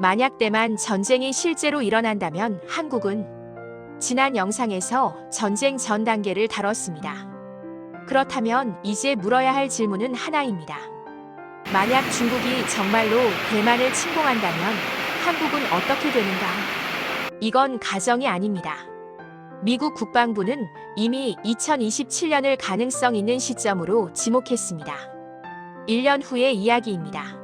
만약 대만 전쟁이 실제로 일어난다면 한국은 지난 영상에서 전쟁 전 단계를 다뤘습니다. 그렇다면 이제 물어야 할 질문은 하나입니다. 만약 중국이 정말로 대만을 침공한다면 한국은 어떻게 되는가? 이건 가정이 아닙니다. 미국 국방부는 이미 2027년을 가능성 있는 시점으로 지목했습니다. 1년 후의 이야기입니다.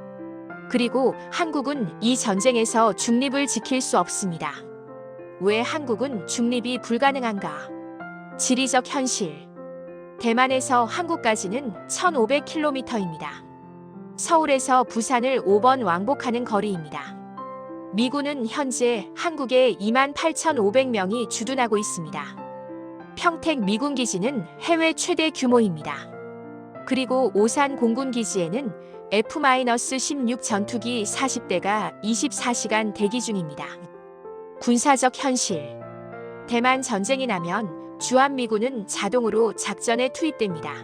그리고 한국은 이 전쟁에서 중립을 지킬 수 없습니다. 왜 한국은 중립이 불가능한가? 지리적 현실. 대만에서 한국까지는 1,500km입니다. 서울에서 부산을 5번 왕복하는 거리입니다. 미군은 현재 한국에 28,500명이 주둔하고 있습니다. 평택 미군기지는 해외 최대 규모입니다. 그리고 오산 공군기지에는 F-16 전투기 40대가 24시간 대기 중입니다. 군사적 현실. 대만 전쟁이 나면 주한미군은 자동으로 작전에 투입됩니다.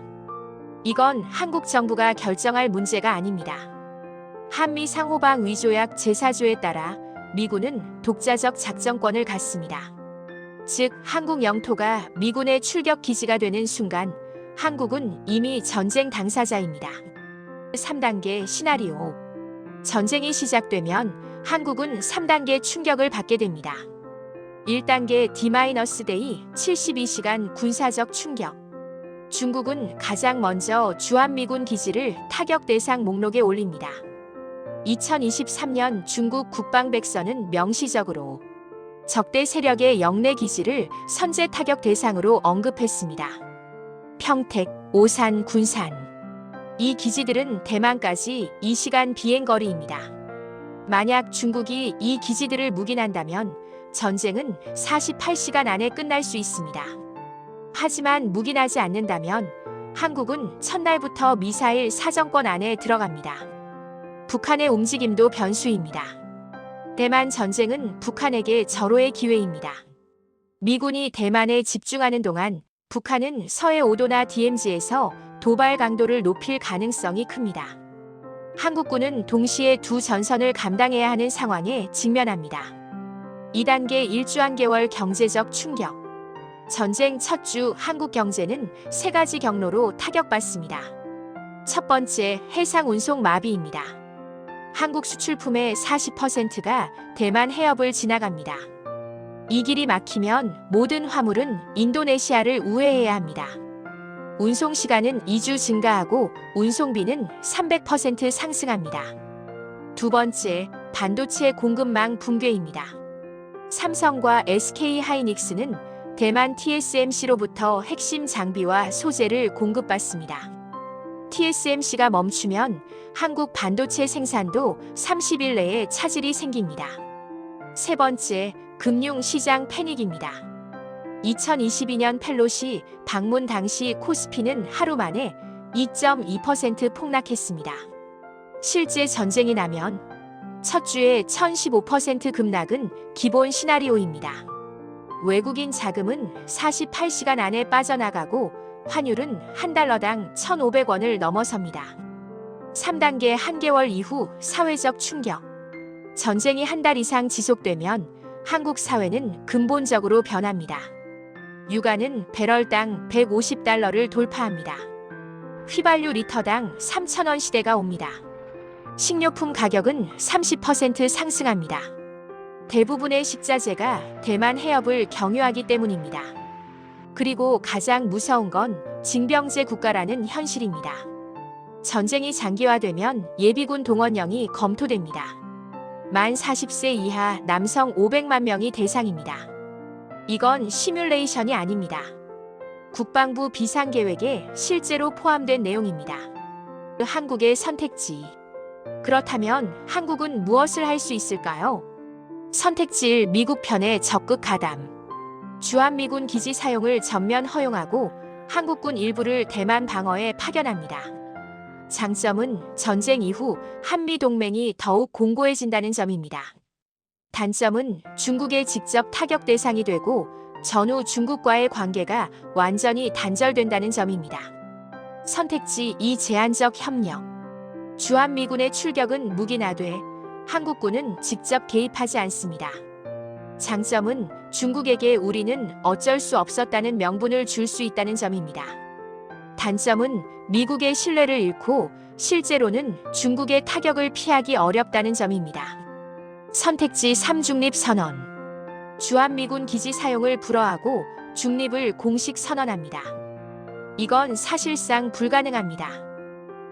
이건 한국 정부가 결정할 문제가 아닙니다. 한미 상호방 위조약 제4조에 따라 미군은 독자적 작전권을 갖습니다. 즉, 한국 영토가 미군의 출격 기지가 되는 순간 한국은 이미 전쟁 당사자입니다. 3단계 시나리오. 전쟁이 시작되면 한국은 3단계 충격을 받게 됩니다. 1단계 D-Day 72시간 군사적 충격. 중국은 가장 먼저 주한미군 기지를 타격 대상 목록에 올립니다. 2023년 중국 국방백서는 명시적으로 적대 세력의 영내 기지를 선제 타격 대상으로 언급했습니다. 평택, 오산, 군산. 이 기지들은 대만까지 2시간 비행거리입니다. 만약 중국이 이 기지들을 묵인한다면 전쟁은 48시간 안에 끝날 수 있습니다. 하지만 묵인하지 않는다면 한국은 첫날부터 미사일 사정권 안에 들어갑니다. 북한의 움직임도 변수입니다. 대만 전쟁은 북한에게 절호의 기회입니다. 미군이 대만에 집중하는 동안 북한은 서해 오도나 DMZ에서 도발 강도를 높일 가능성이 큽니다. 한국군은 동시에 두 전선을 감당해야 하는 상황에 직면합니다. 2단계 일주한개월 경제적 충격. 전쟁 첫 주 한국 경제는 3가지 경로로 타격받습니다. 첫 번째, 해상 운송 마비입니다. 한국 수출품의 40%가 대만 해협을 지나갑니다. 이 길이 막히면 모든 화물은 인도네시아를 우회해야 합니다. 운송 시간은 2주 증가하고 운송비는 300% 상승합니다. 두 번째, 반도체 공급망 붕괴입니다. 삼성과 SK 하이닉스는 대만 TSMC로부터 핵심 장비와 소재를 공급받습니다. TSMC가 멈추면 한국 반도체 생산도 30일 내에 차질이 생깁니다. 세 번째, 금융시장 패닉입니다. 2022년 펠로시 방문 당시 코스피는 하루 만에 2.2% 폭락했습니다. 실제 전쟁이 나면 첫 주에 1015% 급락은 기본 시나리오입니다. 외국인 자금은 48시간 안에 빠져나가고 환율은 한 달러당 1,500원을 넘어섭니다. 3단계 한개월 이후 사회적 충격. 전쟁이 한 달 이상 지속되면 한국 사회는 근본적으로 변합니다. 유가는 배럴당 150달러를 돌파합니다. 휘발유 리터당 3,000원 시대가 옵니다. 식료품 가격은 30% 상승합니다. 대부분의 식자재가 대만 해협을 경유하기 때문입니다. 그리고 가장 무서운 건 징병제 국가라는 현실입니다. 전쟁이 장기화되면 예비군 동원령이 검토됩니다. 만 40세 이하 남성 500만 명이 대상입니다. 이건 시뮬레이션이 아닙니다. 국방부 비상계획에 실제로 포함된 내용입니다. 한국의 선택지. 그렇다면 한국은 무엇을 할 수 있을까요? 선택지 1. 미국 편에 적극 가담. 주한미군 기지 사용을 전면 허용하고 한국군 일부를 대만 방어에 파견합니다. 장점은 전쟁 이후 한미동맹이 더욱 공고해진다는 점입니다. 단점은 중국의 직접 타격 대상이 되고 전후 중국과의 관계가 완전히 단절된다는 점입니다. 선택지 2. 제한적 협력. 주한미군의 출격은 묵인하되 한국군은 직접 개입하지 않습니다. 장점은 중국에게 우리는 어쩔 수 없었다는 명분을 줄 수 있다는 점입니다. 단점은 미국의 신뢰를 잃고 실제로는 중국의 타격을 피하기 어렵다는 점입니다. 선택지 3 중립 선언. 주한미군 기지 사용을 불허하고 중립을 공식 선언합니다. 이건 사실상 불가능합니다.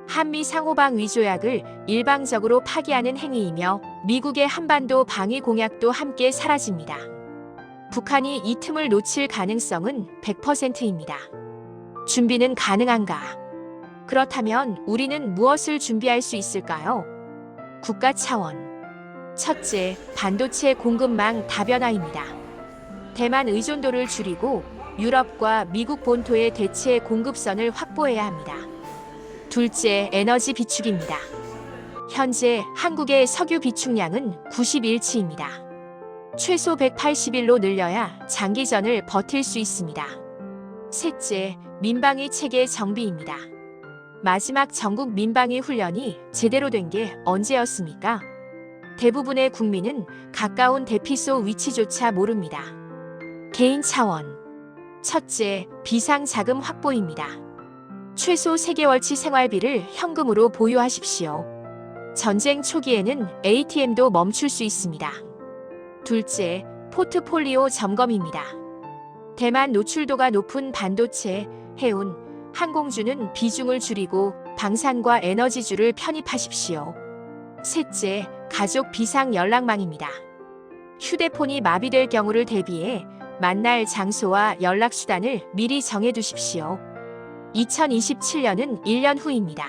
한미 상호방 위조약을 일방적으로 파기하는 행위이며 미국의 한반도 방위 공약도 함께 사라집니다. 북한이 이 틈을 놓칠 가능성은 100%입니다. 준비는 가능한가? 그렇다면 우리는 무엇을 준비할 수 있을까요? 국가 차원. 첫째, 반도체 공급망 다변화입니다. 대만 의존도를 줄이고 유럽과 미국 본토의 대체 공급선을 확보해야 합니다. 둘째, 에너지 비축입니다. 현재 한국의 석유 비축량은 91치입니다. 최소 180일로 늘려야 장기전을 버틸 수 있습니다. 셋째, 민방위 체계 정비입니다. 마지막 전국 민방위 훈련이 제대로 된 게 언제였습니까? 대부분의 국민은 가까운 대피소 위치조차 모릅니다. 개인 차원. 첫째, 비상자금 확보입니다. 최소 3개월치 생활비를 현금으로 보유하십시오. 전쟁 초기에는 ATM도 멈출 수 있습니다. 둘째, 포트폴리오 점검입니다. 대만 노출도가 높은 반도체, 해운, 항공주는 비중을 줄이고 방산과 에너지주를 편입하십시오. 셋째, 가족 비상 연락망입니다. 휴대폰이 마비될 경우를 대비해 만날 장소와 연락수단을 미리 정해두십시오. 2027년은 1년 후입니다.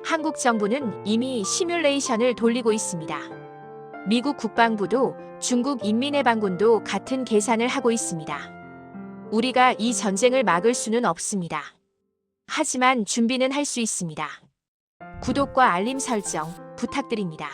한국 정부는 이미 시뮬레이션을 돌리고 있습니다. 미국 국방부도 중국 인민해방군도 같은 계산을 하고 있습니다. 우리가 이 전쟁을 막을 수는 없습니다. 하지만 준비는 할 수 있습니다. 구독과 알림 설정 부탁드립니다.